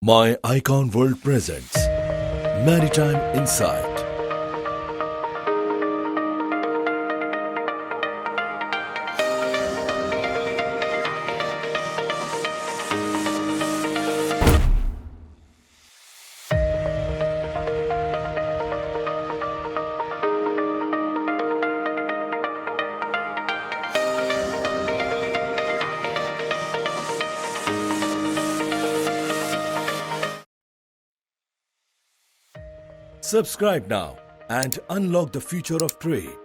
My Icon World presents Maritime Insight. Subscribe now and unlock the future of trade.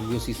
NUCC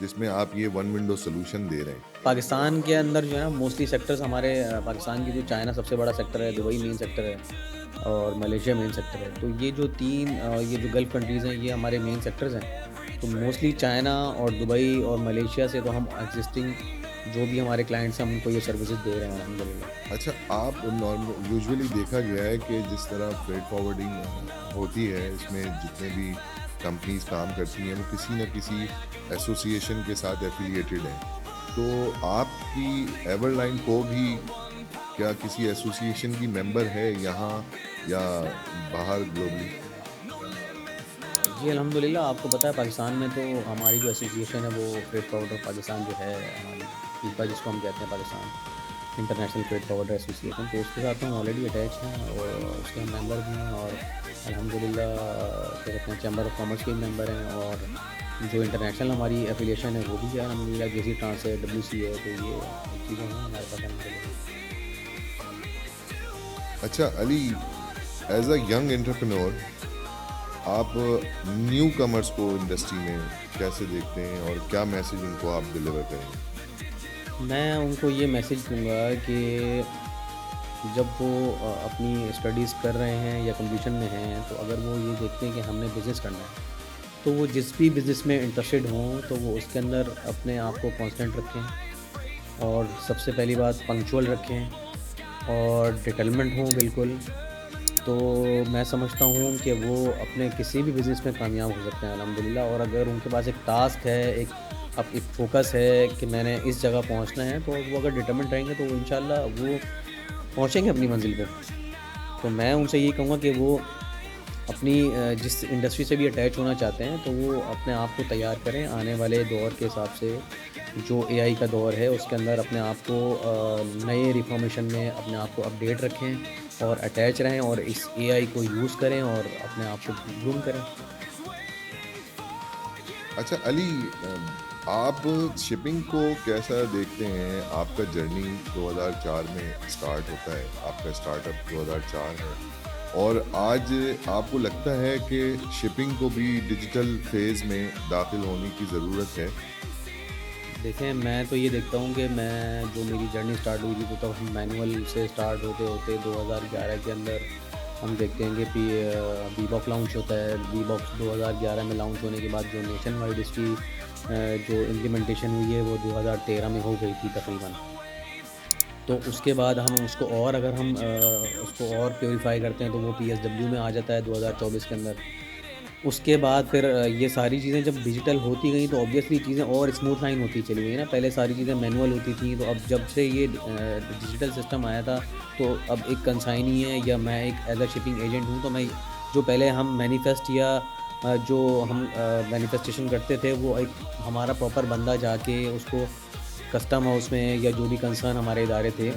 جس میں آپ یہ one window solution دے رہے ہیں؟ پاکستان کے اندر جو ہے نا موسٹلی سیکٹرز ہمارے پاکستان کی جو چائنا سب سے بڑا سیکٹر ہے، دبئی مین سیکٹر ہے اور ملیشیا مین سیکٹر ہے. تو یہ جو تین یہ جو گلف کنٹریز ہیں یہ ہمارے مین سیکٹرز ہیں. تو موسٹلی چائنا اور دبئی اور ملیشیا سے تو ہم ایگزسٹنگ جو بھی ہمارے کلائنٹس ہیں ہم ان کو یہ سروسز دے رہے ہیں الحمد للہ. اچھا، آپ یوزولی دیکھا گیا ہے کہ جس طرح فریٹ فارورڈنگ ہوتی ہے اس میں جتنے بھی کمپنیز کام کرتی ہیں وہ کسی نہ کسی ایسوسیشن کے ساتھ ایفیلیٹڈ ہیں. تو آپ کی ایور لائن کو بھی کیا کسی ایسوسیشن کی ممبر ہے یہاں یا باہر گلوبلی؟ جی الحمد للہ. آپ کو پتہ ہے پاکستان میں تو ہماری جو ایسوسیشن ہے وہ فریٹ فارورڈر پاکستان جو ہے ہماری پیپا جس کو ہم کہتے ہیں Pakistan international freight forwarder association, تو اس کے ساتھ ہم آلریڈی اٹیچ ہیں اور اس کے ہم ممبر بھی ہیں. اور الحمد للہ کیا کہتے ہیں چیمبر آف کامرس کے بھی ممبر ہیں. اور جو انٹرنیشنل ہماری ایفیلیشن ہے وہ بھی ہے الحمد للہ، جے سی ٹرانس ہے، WC ہے. تو یہ چیزیں ہیں ہمارے پاس الحمد للہ. اچھا علی، ایز اے ینگ انٹرپرینور آپ نیو کمرس کو انڈسٹری میں کیسے دیکھتے ہیں اور کیا میسیج ان کو آپ ڈیلیور کریں گے؟ میں ان کو یہ میسیج دوں گا کہ جب وہ اپنی اسٹڈیز کر رہے ہیں یا کمپٹیشن میں ہیں تو اگر وہ یہ دیکھتے ہیں کہ ہم نے بزنس کرنا ہے تو وہ جس بھی بزنس میں انٹرسٹڈ ہوں تو وہ اس کے اندر اپنے آپ کو کانسٹنٹ رکھیں اور سب سے پہلی بات پنکچوئل رکھیں اور ڈٹرمنٹ ہوں بالکل. تو میں سمجھتا ہوں کہ وہ اپنے کسی بھی بزنس میں کامیاب ہو سکتے ہیں الحمد للہ. اور اگر ان کے پاس ایک ٹاسک ہے، ایک فوکس ہے کہ میں نے اس جگہ پہنچنا ہے، تو وہ اگر ڈٹرمنٹ رہیں گے تو انشاءاللہ وہ پہنچیں گے اپنی منزل پہ. تو میں ان سے یہی کہوں گا کہ وہ اپنی جس انڈسٹری سے بھی اٹیچ ہونا چاہتے ہیں تو وہ اپنے آپ کو تیار کریں آنے والے دور کے حساب سے. جو AI کا دور ہے اس کے اندر اپنے آپ کو نئے ریفارمیشن میں اپنے آپ کو اپڈیٹ رکھیں اور اٹیچ رہیں اور اس AI کو یوز کریں اور اپنے آپ کو گروم کریں. اچھا علی، آپ شپنگ کو کیسا دیکھتے ہیں؟ آپ کا جرنی 2004 میں اسٹارٹ ہوتا ہے، آپ کا اسٹارٹ اپ 2004 ہے، اور آج آپ کو لگتا ہے کہ شپنگ کو بھی ڈیجیٹل فیز میں داخل ہونے کی ضرورت ہے؟ دیکھیں میں تو یہ دیکھتا ہوں کہ میں جو میری جرنی اسٹارٹ ہوئی تھی تو تب ہم مینول سے اسٹارٹ ہوتے ہوتے 2011 کے اندر ہم دیکھتے ہیں کہ بی باکس لانچ ہوتا ہے. بی باکس 2011 میں لانچ ہونے کے بعد جو نیشن وائڈ اس کی جو امپلیمنٹیشن ہوئی ہے وہ 2013 میں ہو گئی تھی تقریباً. تو اس کے بعد ہم اس کو اور اگر ہم اس کو اور پیوریفائی کرتے ہیں تو وہ PSW میں آ جاتا ہے 2024 کے اندر. اس کے بعد پھر یہ ساری چیزیں جب ڈیجیٹل ہوتی گئیں تو آبویسلی چیزیں اور اسموتھ لائن ہوتی چلی گئی نا. پہلے ساری چیزیں مینول ہوتی تھیں، تو اب جب سے یہ ڈیجیٹل سسٹم آیا تھا تو اب ایک کنسائنی ہے یا میں ایک ایز اے شپنگ ایجنٹ ہوں تو میں جو پہلے ہم مینیفیسٹ یا جو ہم مینیفیسٹیشن کرتے تھے وہ ایک ہمارا پراپر بندہ جا کے اس کو کسٹم ہاؤس میں یا جو بھی کنسرن ہمارے ادارے تھے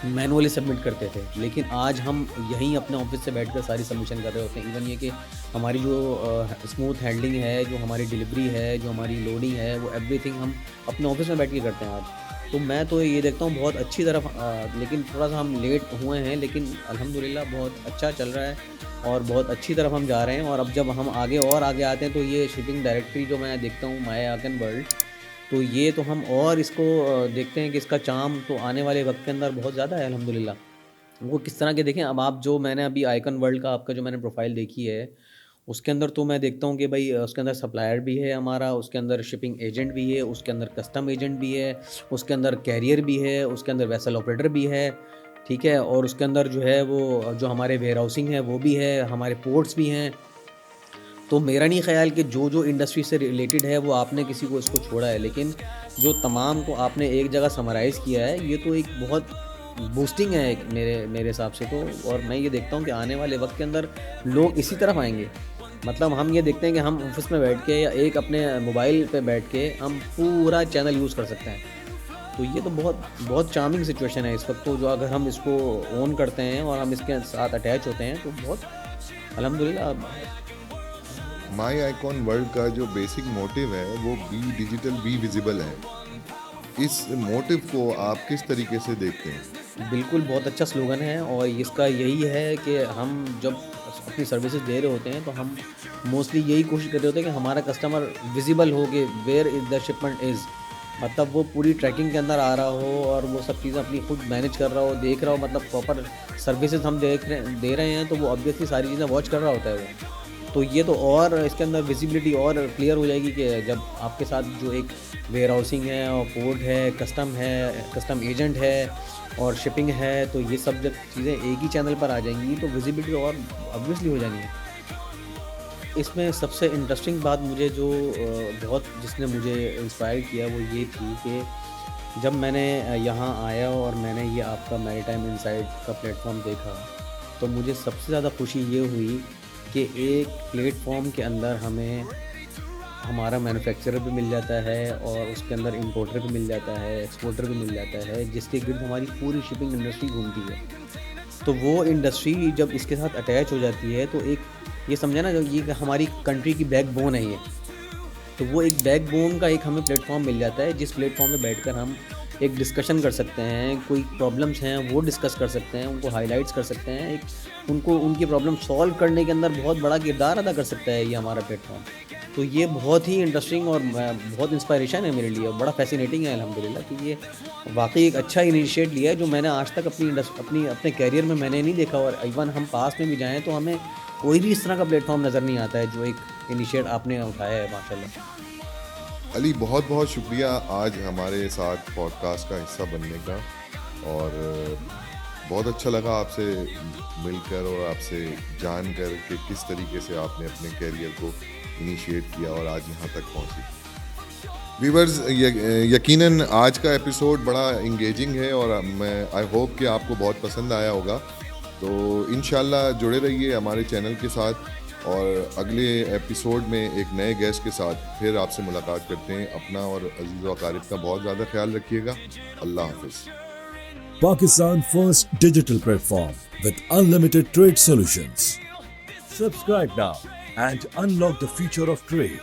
مینولی سبمٹ کرتے تھے. لیکن آج ہم یہیں اپنے آفس سے بیٹھ کر ساری سبمیشن کر رہے ہوتے ہیں. ایون یہ کہ ہماری جو اسموتھ ہینڈلنگ ہے، جو ہماری ڈلیوری ہے، جو ہماری لوڈنگ ہے، وہ ایوری تھنگ ہم اپنے آفس میں بیٹھ کے کرتے ہیں آج. تو میں تو یہ دیکھتا ہوں بہت اچھی طرف، لیکن تھوڑا سا ہم لیٹ ہوئے ہیں لیکن الحمدللہ بہت اچھا چل رہا ہے اور بہت اچھی طرف ہم جا رہے ہیں. اور اب جب ہم آگے آتے ہیں تو یہ شپنگ ڈائریکٹری جو میں دیکھتا ہوں مائی آئیکن ورلڈ، تو یہ تو ہم اور اس کو دیکھتے ہیں کہ اس کا چام تو آنے والے وقت کے اندر بہت زیادہ ہے الحمدللہ. وہ کس طرح کے دیکھیں، اب آپ جو میں نے ابھی آئیکن ورلڈ کا آپ کا جو میں نے پروفائل دیکھی ہے اس کے اندر تو میں دیکھتا ہوں کہ بھائی اس کے اندر سپلائر بھی ہے ہمارا، اس کے اندر شپنگ ایجنٹ بھی ہے، اس کے اندر کسٹم ایجنٹ بھی ہے، اس کے اندر کیریئر بھی ہے، اس کے اندر ویسل آپریٹر بھی ہے، ٹھیک ہے، اور اس کے اندر جو ہے وہ جو ہمارے ویئر ہاؤسنگ ہے وہ بھی ہے، ہمارے پورٹس بھی ہیں. تو میرا نہیں خیال کہ جو انڈسٹری سے ریلیٹڈ ہے وہ آپ نے کسی کو اس کو چھوڑا ہے، لیکن جو تمام کو آپ نے ایک جگہ سمرائز کیا ہے یہ تو ایک بہت بوسٹنگ ہے میرے حساب سے تو. اور میں یہ دیکھتا ہوں کہ آنے والے وقت کے اندر لوگ اسی طرف آئیں گے. مطلب ہم یہ دیکھتے ہیں کہ ہم آفس میں بیٹھ کے یا ایک اپنے موبائل پہ بیٹھ کے ہم پورا چینل یوز کر سکتے ہیں. تو یہ تو بہت چارمنگ سچویشن ہے اس وقت. تو جو اگر ہم اس کو اون کرتے ہیں اور ہم اس کے ساتھ اٹیچ ہوتے ہیں تو بہت الحمدللہ. مائی آئیکن ورلڈ کا جو بیسک موٹیو ہے وہ بی ڈیجیٹل بی ویزیبل ہے. اس موٹیو کو آپ کس طریقے سے دیکھتے ہیں؟ بالکل بہت اچھا سلوگن ہے، اور اس کا یہی ہے کہ ہم جب اپنی سروسز دے رہے ہوتے ہیں تو ہم موسٹلی یہی کوشش کر رہے ہوتے ہیں کہ ہمارا کسٹمر ویزیبل ہو کہ ویئر از دا شپمنٹ از، مطلب وہ پوری ٹریکنگ کے اندر آ رہا ہو اور وہ سب چیزیں اپنی خود مینیج کر رہا ہو، دیکھ رہا ہو، مطلب پراپر سروسز ہم دے رہے ہیں تو وہ آبویسلی ساری چیزیں واچ کر رہا ہوتا ہے وہ. تو یہ تو اور اس کے اندر ویزیبلٹی اور کلیئر ہو جائے گی کہ جب آپ کے ساتھ جو ایک ویئر ہاؤسنگ ہے اور پورٹ ہے، کسٹم ایجنٹ ہے اور شپنگ ہے، تو یہ سب جب چیزیں ایک ہی چینل پر آ جائیں گی تو ویزیبلٹی اور آبویسلی ہو جانی ہے. اس میں سب سے انٹرسٹنگ بات مجھے جو بہت جس نے مجھے انسپائر کیا وہ یہ تھی کہ جب میں نے یہاں آیا اور میں نے یہ آپ کا میری ٹائم انسائٹ کا پلیٹ فارم دیکھا تو مجھے سب سے زیادہ خوشی یہ ہوئی کہ ایک پلیٹ فارم کے اندر ہمیں ہمارا مینوفیکچرر بھی مل جاتا ہے اور اس کے اندر امپورٹر بھی مل جاتا ہے، ایکسپورٹر بھی مل جاتا ہے، جس کے گرد ہماری پوری شپنگ انڈسٹری گھومتی ہے. تو وہ انڈسٹری جب اس کے ساتھ اٹیچ ہو جاتی ہے تو ایک یہ سمجھا نا یہ کہ ہماری کنٹری کی بیک بون ہے یہ، تو وہ ایک بیک بون کا ایک ہمیں پلیٹ فارم مل جاتا ہے جس پلیٹ فارم پہ بیٹھ کر ہم ایک ڈسکشن کر سکتے ہیں، کوئی پرابلمس ہیں وہ ڈسکس کر سکتے ہیں، ان کو ہائی لائٹس کر سکتے ہیں، ان کی پرابلم سالو کرنے کے اندر بہت بڑا کردار ادا کر سکتا ہے یہ ہمارا پلیٹ فارم. تو یہ بہت ہی انٹرسٹنگ اور بہت انسپائریشن ہے میرے لیے، اور بڑا فیسینیٹنگ ہے الحمدللہ کہ یہ واقعی ایک اچھا انیشیٹ لیا ہے جو میں نے آج تک اپنے کیریئر میں نے نہیں دیکھا، اور ایون ہم پاس میں بھی جائیں تو ہمیں کوئی بھی اس طرح کا پلیٹ فارم نظر نہیں آتا ہے جو ایک انیشیٹ آپ نے اٹھایا ہے. ماشاءاللہ علی، بہت بہت شکریہ آج ہمارے ساتھ پوڈ کاسٹ کا حصہ بننے کا، اور بہت اچھا لگا آپ سے مل کر اور آپ سے جان کر کہ کس طریقے سے آپ نے اپنے کیریئر کو انیشیٹ کیا اور آج یہاں تک پہنچی. ویورز، یقیناً آج کا ایپیسوڈ بڑا انگیجنگ ہے اور میں آئی ہوپ کہ آپ کو بہت پسند آیا ہوگا. تو انشاءاللہ جڑے رہیے ہمارے چینل کے ساتھ، اور اگلے ایپیسوڈ میں ایک نئے گیسٹ کے ساتھ پھر آپ سے ملاقات کرتے ہیں. اپنا اور عزیز و اقارب کا بہت زیادہ خیال رکھیے گا. اللہ حافظ. Pakistan first digital platform with unlimited trade solutions. Subscribe now and unlock the future of trade.